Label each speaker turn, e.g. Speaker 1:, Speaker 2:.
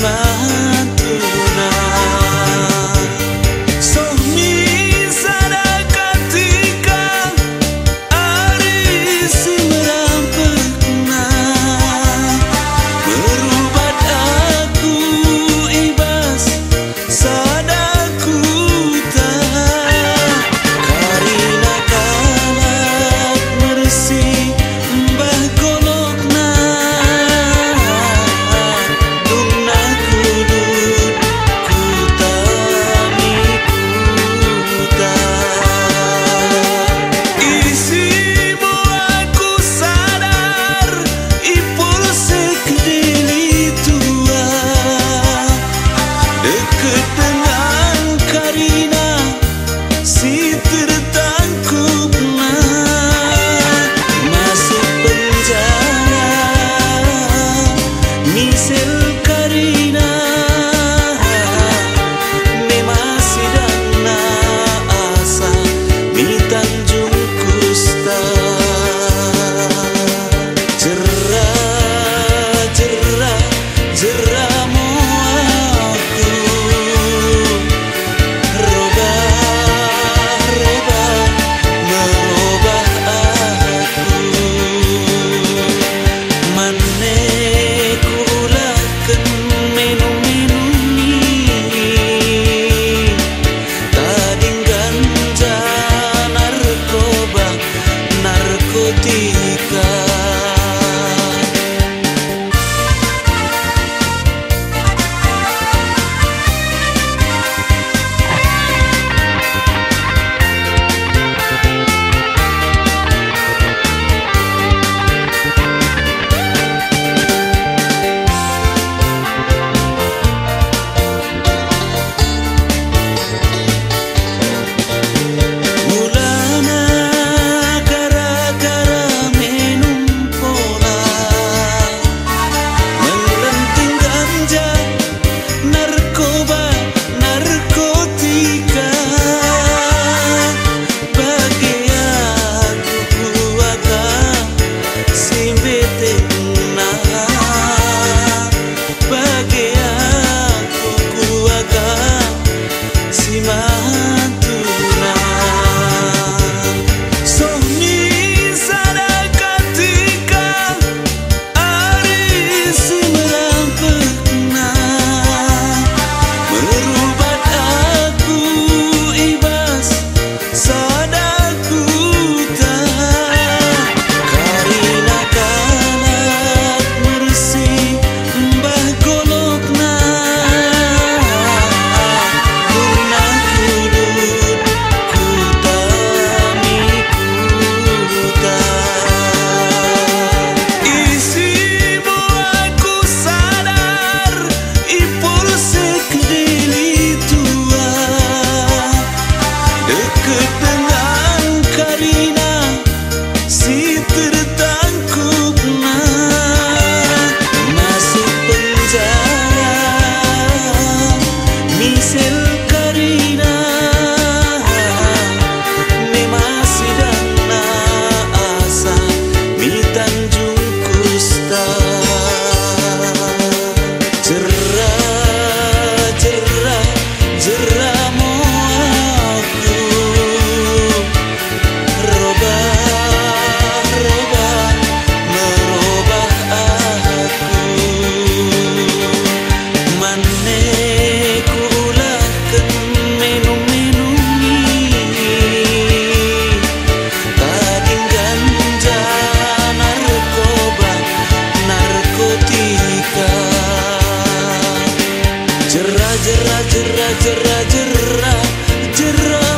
Speaker 1: mantuna. Sohmi sada katika ari si merampekna, merubat aku ibas sadaku tak karina kalak mersi mbah golokna. Dungna kudut kutami kuta isimu aku sadar ipul sekdeli tua deket dengan karina si tertangkupna masuk penjara misel karina ne masih dana asa di Tanjung Kusta. Jerah jerah jerah aku robah robah merubah aku manne kulaken menu-menu ni tading ganja narkoba narkotika. Mulana gara-gara minum pola melenting ganja narkoba narkotika bagi aku kuaka si betekna bagi aku kuaka si mantuna. Sohmi sada katika ari si merampekna, merubat aku ibas sadaku tak karina kalak mersi mbah golokna. Dungna kudut kutami kuta isimu aku sadar ipul sekdeli tua deket dengan karina si tertangkupna masuk penjara misel karina ne masih dana asa di Tanjung Kusta. Jerah jerah jerah aku robah robah merubah aku manne kulaken menu-menu ni tading ganja narkoba narkotika. Jerah jerah jerah jerah jerah jerah